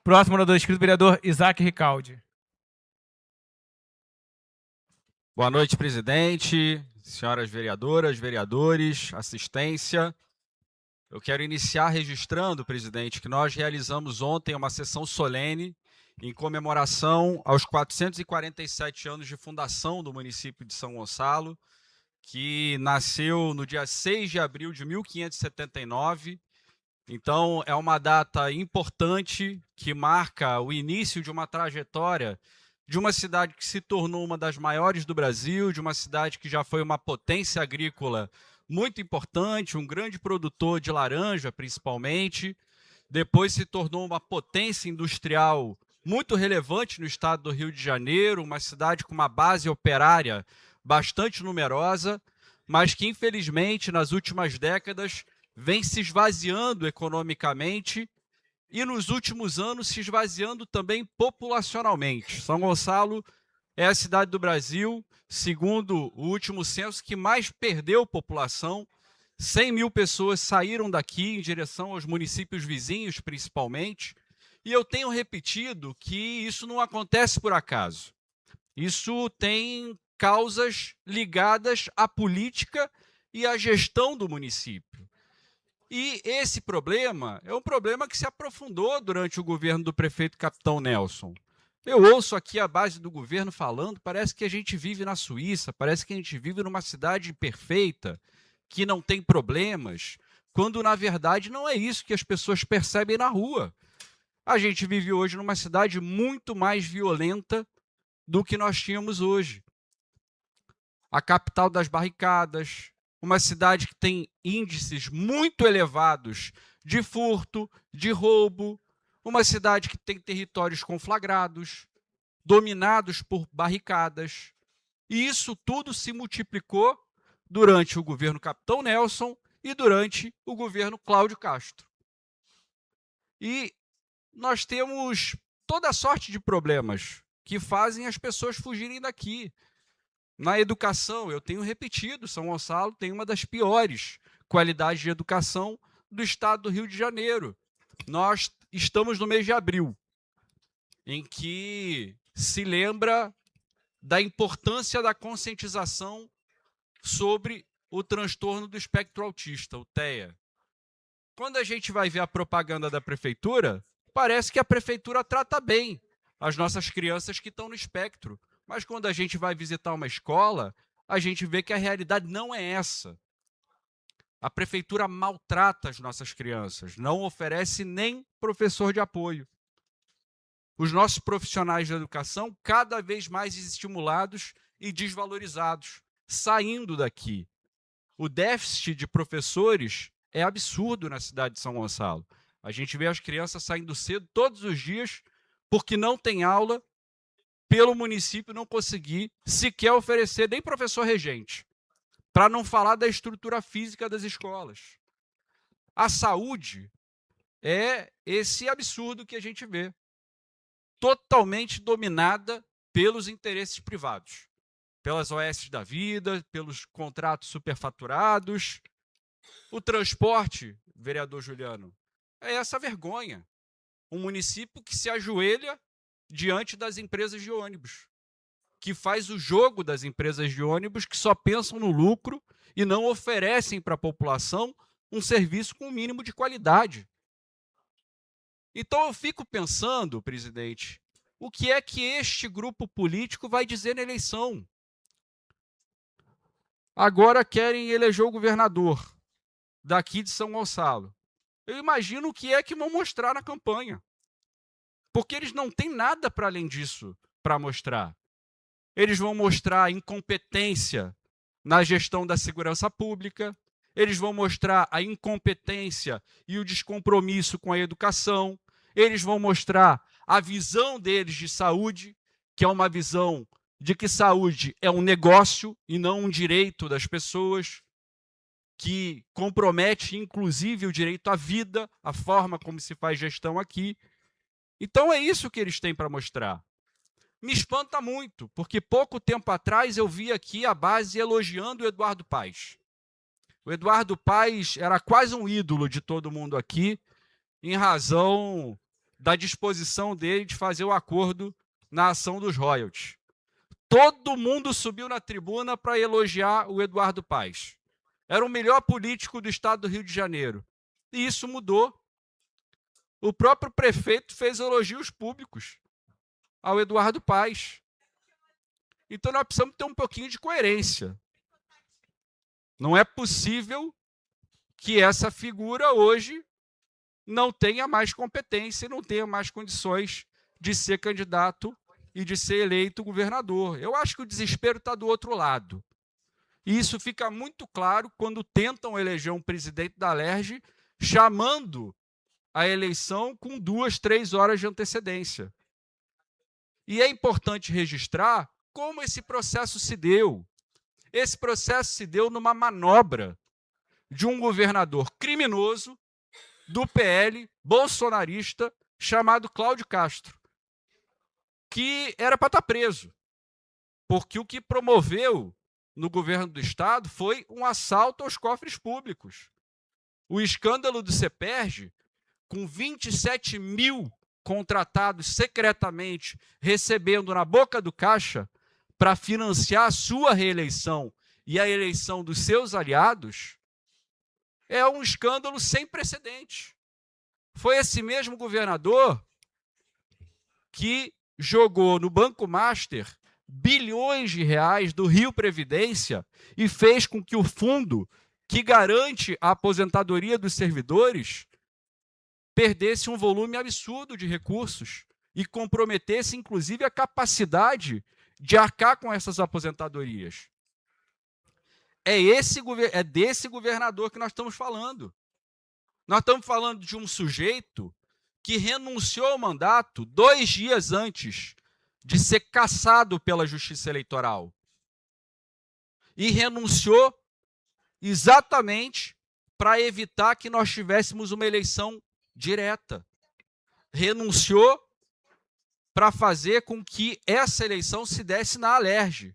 Próximo orador inscrito, vereador Isaac Ricaldi. Boa noite, presidente, senhoras vereadoras, vereadores, assistência. Eu quero iniciar registrando, presidente, que nós realizamos ontem uma sessão solene em comemoração aos 447 anos de fundação do município de São Gonçalo, que nasceu no dia 6 de abril de 1579. Então, é uma data importante que marca o início de uma trajetória de uma cidade que se tornou uma das maiores do Brasil, de uma cidade que já foi uma potência agrícola muito importante, um grande produtor de laranja, principalmente. Depois se tornou uma potência industrial muito relevante no estado do Rio de Janeiro, uma cidade com uma base operária bastante numerosa, mas que, infelizmente, nas últimas décadas, vem se esvaziando economicamente e, nos últimos anos, se esvaziando também populacionalmente. São Gonçalo é a cidade do Brasil, segundo o último censo, que mais perdeu população. 100 mil pessoas saíram daqui em direção aos municípios vizinhos, principalmente. E eu tenho repetido que isso não acontece por acaso. Isso tem causas ligadas à política e à gestão do município. E esse problema é um problema que se aprofundou durante o governo do prefeito Capitão Nelson. Eu ouço aqui a base do governo falando, parece que a gente vive na Suíça, parece que a gente vive numa cidade perfeita, que não tem problemas, quando na verdade não é isso que as pessoas percebem na rua. A gente vive hoje numa cidade muito mais violenta do que nós tínhamos hoje. A capital das barricadas, uma cidade que tem índices muito elevados de furto, de roubo, uma cidade que tem territórios conflagrados, dominados por barricadas. E isso tudo se multiplicou durante o governo Capitão Nelson e durante o governo Cláudio Castro. E nós temos toda sorte de problemas que fazem as pessoas fugirem daqui. Na educação, eu tenho repetido, São Gonçalo tem uma das piores qualidades de educação do estado do Rio de Janeiro. Nós estamos no mês de abril, em que se lembra da importância da conscientização sobre o transtorno do espectro autista, o TEA. Quando a gente vai ver a propaganda da prefeitura, parece que a prefeitura trata bem as nossas crianças que estão no espectro. Mas quando a gente vai visitar uma escola, a gente vê que a realidade não é essa. A prefeitura maltrata as nossas crianças, não oferece nem professor de apoio. Os nossos profissionais de educação cada vez mais estimulados e desvalorizados, saindo daqui. O déficit de professores é absurdo na cidade de São Gonçalo. A gente vê as crianças saindo cedo todos os dias porque não tem aula, pelo município não conseguir sequer oferecer nem professor regente, para não falar da estrutura física das escolas. A saúde é esse absurdo que a gente vê, totalmente dominada pelos interesses privados, pelas OS da vida, pelos contratos superfaturados. O transporte, vereador Juliano, é essa vergonha. Um município que se ajoelha diante das empresas de ônibus, que faz o jogo das empresas de ônibus que só pensam no lucro e não oferecem para a população um serviço com o mínimo de qualidade. Então eu fico pensando, presidente, o que é que este grupo político vai dizer na eleição? Agora querem eleger o governador daqui de São Gonçalo. Eu imagino o que é que vão mostrar na campanha. Porque eles não têm nada para além disso para mostrar. Eles vão mostrar incompetência na gestão da segurança pública, eles vão mostrar a incompetência e o descompromisso com a educação, eles vão mostrar a visão deles de saúde, que é uma visão de que saúde é um negócio e não um direito das pessoas, que compromete, inclusive, o direito à vida, a forma como se faz gestão aqui. Então é isso que eles têm para mostrar. Me espanta muito, porque pouco tempo atrás eu vi aqui a base elogiando o Eduardo Paes. O Eduardo Paes era quase um ídolo de todo mundo aqui, em razão da disposição dele de fazer o acordo na ação dos royalties. Todo mundo subiu na tribuna para elogiar o Eduardo Paes. Era o melhor político do estado do Rio de Janeiro. E isso mudou. O próprio prefeito fez elogios públicos ao Eduardo Paes. Então nós precisamos ter um pouquinho de coerência. Não é possível que essa figura hoje não tenha mais competência, não tenha mais condições de ser candidato e de ser eleito governador. Eu acho que o desespero está do outro lado. E isso fica muito claro quando tentam eleger um presidente da Alerj chamando a eleição com 2, 3 horas de antecedência. E é importante registrar como esse processo se deu. Esse processo se deu numa manobra de um governador criminoso do PL, bolsonarista, chamado Cláudio Castro, que era para estar preso, porque o que promoveu no governo do estado foi um assalto aos cofres públicos. O escândalo do CEPERJ, com 27 mil contratados secretamente recebendo na boca do caixa para financiar a sua reeleição e a eleição dos seus aliados, é um escândalo sem precedentes. Foi esse mesmo governador que jogou no Banco Master bilhões de reais do Rio Previdência e fez com que o fundo que garante a aposentadoria dos servidores perdesse um volume absurdo de recursos e comprometesse, inclusive, a capacidade de arcar com essas aposentadorias. É desse governador que nós estamos falando. Nós estamos falando de um sujeito que renunciou ao mandato 2 dias antes de ser cassado pela Justiça Eleitoral. E renunciou exatamente para evitar que nós tivéssemos uma eleição direta. Renunciou para fazer com que essa eleição se desse na Alerj,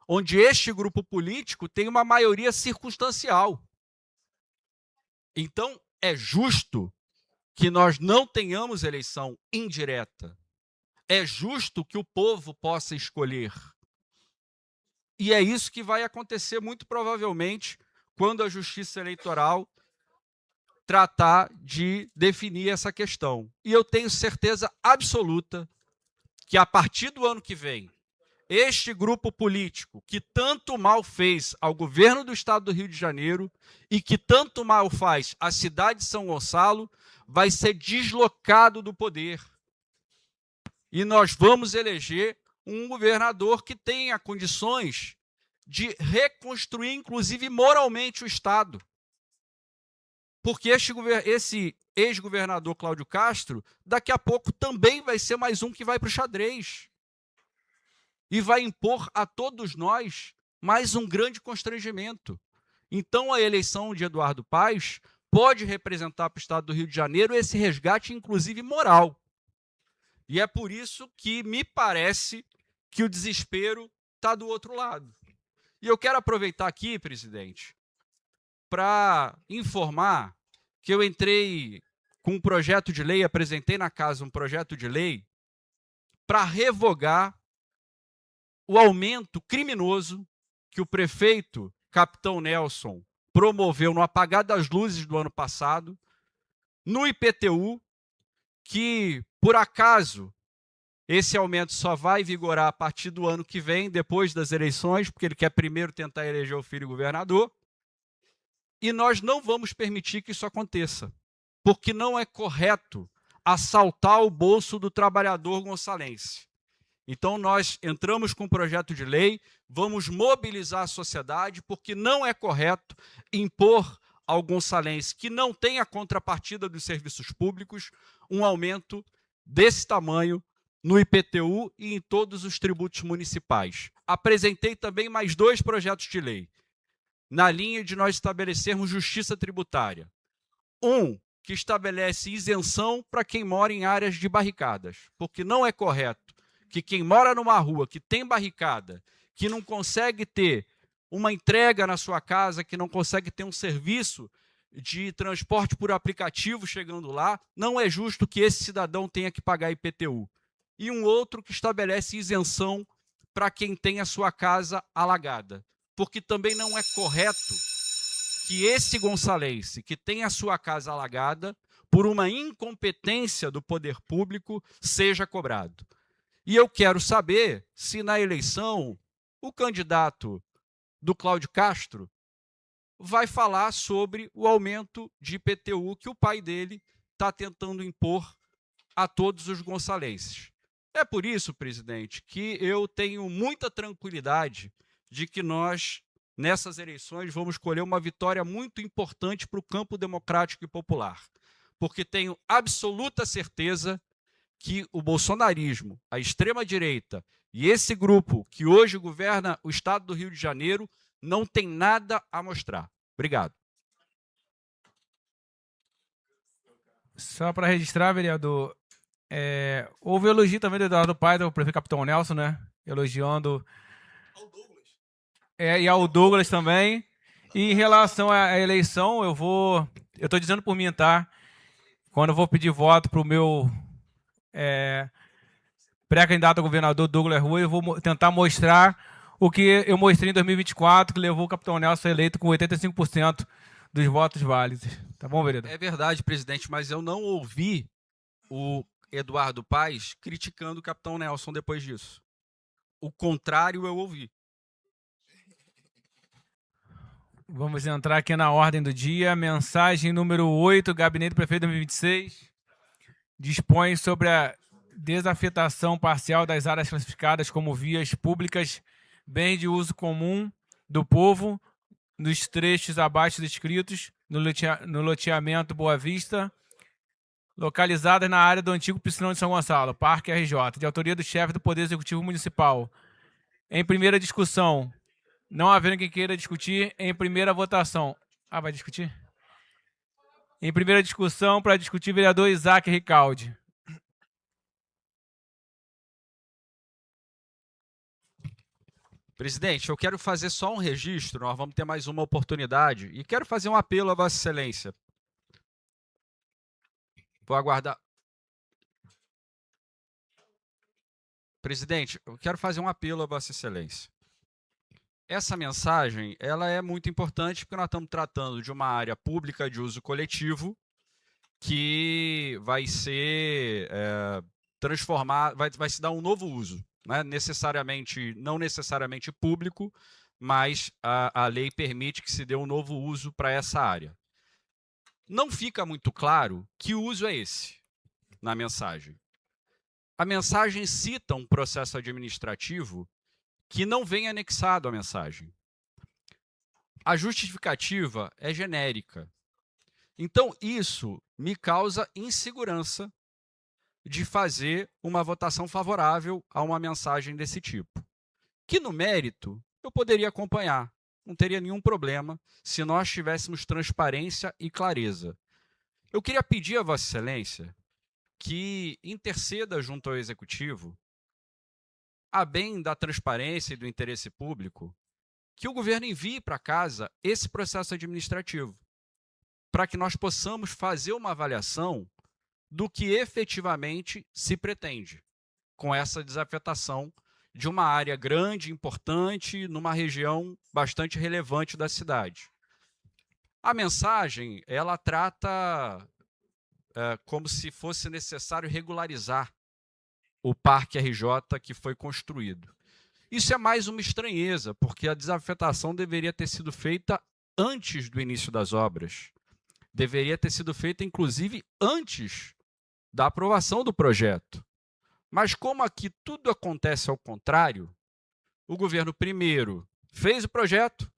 onde este grupo político tem uma maioria circunstancial. Então, é justo que nós não tenhamos eleição indireta. É justo que o povo possa escolher. E é isso que vai acontecer muito provavelmente quando a Justiça Eleitoral tratar de definir essa questão. E eu tenho certeza absoluta que a partir do ano que vem, este grupo político que tanto mal fez ao governo do estado do Rio de Janeiro e que tanto mal faz à cidade de São Gonçalo, vai ser deslocado do poder. E nós vamos eleger um governador que tenha condições de reconstruir, inclusive moralmente, o estado. Porque esse ex-governador Cláudio Castro, daqui a pouco também vai ser mais um que vai para o xadrez. E vai impor a todos nós mais um grande constrangimento. Então, a eleição de Eduardo Paes pode representar para o estado do Rio de Janeiro esse resgate, inclusive moral. E é por isso que me parece que o desespero está do outro lado. E eu quero aproveitar aqui, presidente, para informar que eu entrei com um projeto de lei, apresentei na casa um projeto de lei para revogar o aumento criminoso que o prefeito Capitão Nelson promoveu no apagar das luzes do ano passado, no IPTU, que, por acaso, esse aumento só vai vigorar a partir do ano que vem, depois das eleições, porque ele quer primeiro tentar eleger o filho governador, e nós não vamos permitir que isso aconteça, porque não é correto assaltar o bolso do trabalhador gonçalense. Então, nós entramos com um projeto de lei, vamos mobilizar a sociedade, porque não é correto impor ao gonçalense que não tem a contrapartida dos serviços públicos um aumento desse tamanho no IPTU e em todos os tributos municipais. Apresentei também mais 2 projetos de lei, na linha de nós estabelecermos justiça tributária. Um, que estabelece isenção para quem mora em áreas de barricadas, porque não é correto que quem mora numa rua que tem barricada, que não consegue ter uma entrega na sua casa, que não consegue ter um serviço de transporte por aplicativo chegando lá, não é justo que esse cidadão tenha que pagar IPTU. E um outro que estabelece isenção para quem tem a sua casa alagada. Porque também não é correto que esse gonçalense que tem a sua casa alagada, por uma incompetência do poder público, seja cobrado. E eu quero saber se na eleição o candidato do Cláudio Castro vai falar sobre o aumento de IPTU que o pai dele está tentando impor a todos os gonçalenses. É por isso, presidente, que eu tenho muita tranquilidade de que nós, nessas eleições, vamos colher uma vitória muito importante para o campo democrático e popular, porque tenho absoluta certeza que o bolsonarismo, a extrema-direita e esse grupo que hoje governa o estado do Rio de Janeiro não tem nada a mostrar. Obrigado. Só para registrar, vereador, houve elogio também do Eduardo Paes, do prefeito Capitão Nelson, né? Elogiando. E ao Douglas também. E em relação à eleição, eu estou dizendo por mim, tá? Quando eu vou pedir voto para o meu pré-candidato a governador Douglas Rui, eu vou tentar mostrar o que eu mostrei em 2024, que levou o Capitão Nelson eleito com 85% dos votos válidos. Tá bom, vereador? É verdade, presidente, mas eu não ouvi o Eduardo Paes criticando o Capitão Nelson depois disso. O contrário eu ouvi. Vamos entrar aqui na ordem do dia. Mensagem número 8, Gabinete do Prefeito 2026. Dispõe sobre a desafetação parcial das áreas classificadas como vias públicas, bem de uso comum do povo, nos trechos abaixo descritos, no loteamento Boa Vista, localizadas na área do antigo Piscinão de São Gonçalo, Parque RJ, de autoria do chefe do Poder Executivo Municipal. Em primeira discussão, não havendo quem queira discutir, em primeira votação. Vai discutir? Em primeira discussão, para discutir, vereador Isaac Ricaldi. Presidente, eu quero fazer só um registro, nós vamos ter mais uma oportunidade, e quero fazer um apelo a Vossa Excelência. Vou aguardar. Presidente, eu quero fazer um apelo a Vossa Excelência. Essa mensagem ela é muito importante porque nós estamos tratando de uma área pública de uso coletivo que vai ser transformada, vai se dar um novo uso, né? Não necessariamente público, mas a lei permite que se dê um novo uso para essa área. Não fica muito claro que uso é esse na mensagem. A mensagem cita um processo administrativo que não vem anexado à mensagem. A justificativa é genérica. Então, isso me causa insegurança de fazer uma votação favorável a uma mensagem desse tipo. Que, no mérito, eu poderia acompanhar. Não teria nenhum problema se nós tivéssemos transparência e clareza. Eu queria pedir a Vossa Excelência que interceda junto ao Executivo, a bem da transparência e do interesse público, que o governo envie para casa esse processo administrativo, para que nós possamos fazer uma avaliação do que efetivamente se pretende com essa desafetação de uma área grande, importante, numa região bastante relevante da cidade. A mensagem, ela trata como se fosse necessário regularizar o Parque RJ que foi construído. Isso é mais uma estranheza, porque a desafetação deveria ter sido feita antes do início das obras. Deveria ter sido feita, inclusive, antes da aprovação do projeto. Mas como aqui tudo acontece ao contrário, o governo primeiro fez o projeto,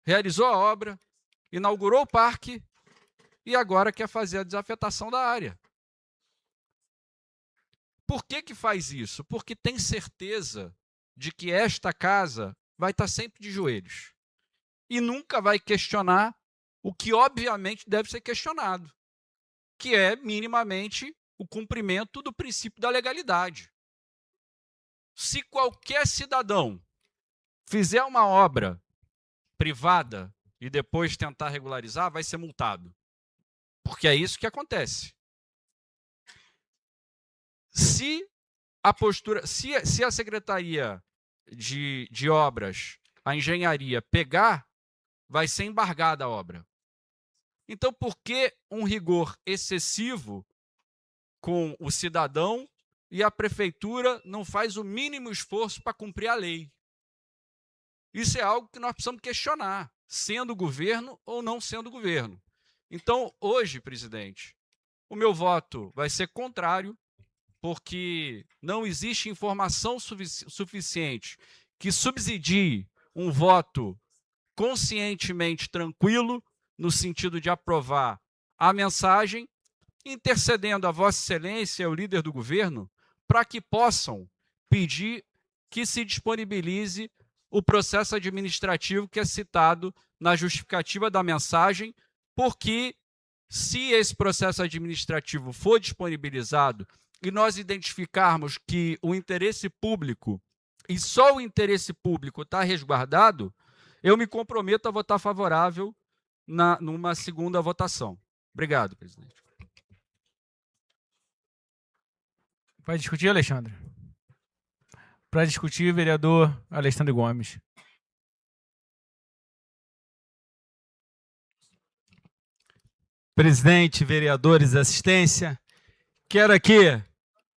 realizou a obra, inaugurou o parque e agora quer fazer a desafetação da área. Por que faz isso? Porque tem certeza de que esta casa vai estar sempre de joelhos e nunca vai questionar o que obviamente deve ser questionado, que é minimamente o cumprimento do princípio da legalidade. Se qualquer cidadão fizer uma obra privada e depois tentar regularizar, vai ser multado. Porque é isso que acontece. Se a Secretaria de Obras, a engenharia, pegar, vai ser embargada a obra. Então, por que um rigor excessivo com o cidadão e a prefeitura não faz o mínimo esforço para cumprir a lei? Isso é algo que nós precisamos questionar, sendo governo ou não sendo governo. Então, hoje, presidente, o meu voto vai ser contrário, porque não existe informação suficiente que subsidie um voto conscientemente tranquilo, no sentido de aprovar a mensagem, intercedendo a Vossa Excelência, o líder do governo, para que possam pedir que se disponibilize o processo administrativo que é citado na justificativa da mensagem, porque se esse processo administrativo for disponibilizado e nós identificarmos que o interesse público, e só o interesse público está resguardado, eu me comprometo a votar favorável numa segunda votação. Obrigado, presidente. Vai discutir, Alexandre? Para discutir, vereador Alexandre Gomes. Presidente, vereadores, assistência, quero aqui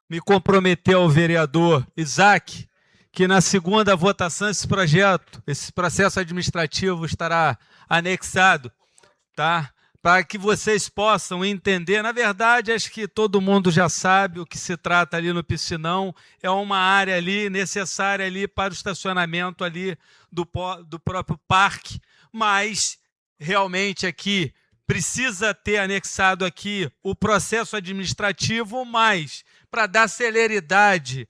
me comprometer ao vereador Isaac que na segunda votação esse processo administrativo estará anexado, tá? Para que vocês possam entender. Na verdade, acho que todo mundo já sabe o que se trata ali no Piscinão. É uma área ali necessária ali para o estacionamento ali do próprio parque, mas realmente aqui precisa ter anexado aqui o processo administrativo, mas para dar celeridade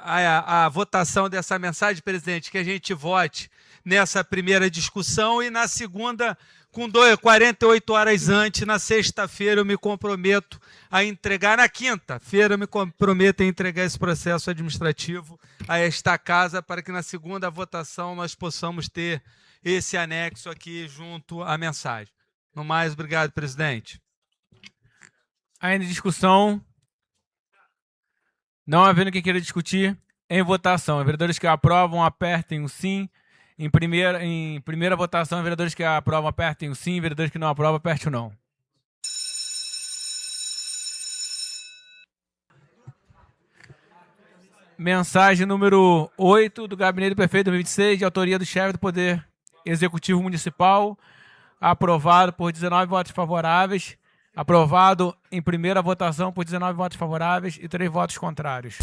à votação dessa mensagem, presidente, que a gente vote nessa primeira discussão e na segunda, com 48 horas antes, na sexta-feira, eu me comprometo a entregar, na quinta-feira, eu me comprometo a entregar esse processo administrativo a esta casa para que na segunda votação nós possamos ter esse anexo aqui junto à mensagem. No mais, obrigado, presidente. Ainda em discussão. Não havendo quem queira discutir, em votação. Os vereadores que aprovam, apertem o sim. Em primeira votação, os vereadores que aprovam, apertem o sim. Vereadores que não aprovam, apertem o não. Mensagem número 8 do Gabinete do Prefeito 2026, de autoria do chefe do Poder Executivo Municipal, aprovado por 19 votos favoráveis, aprovado em primeira votação por 19 votos favoráveis e 3 votos contrários.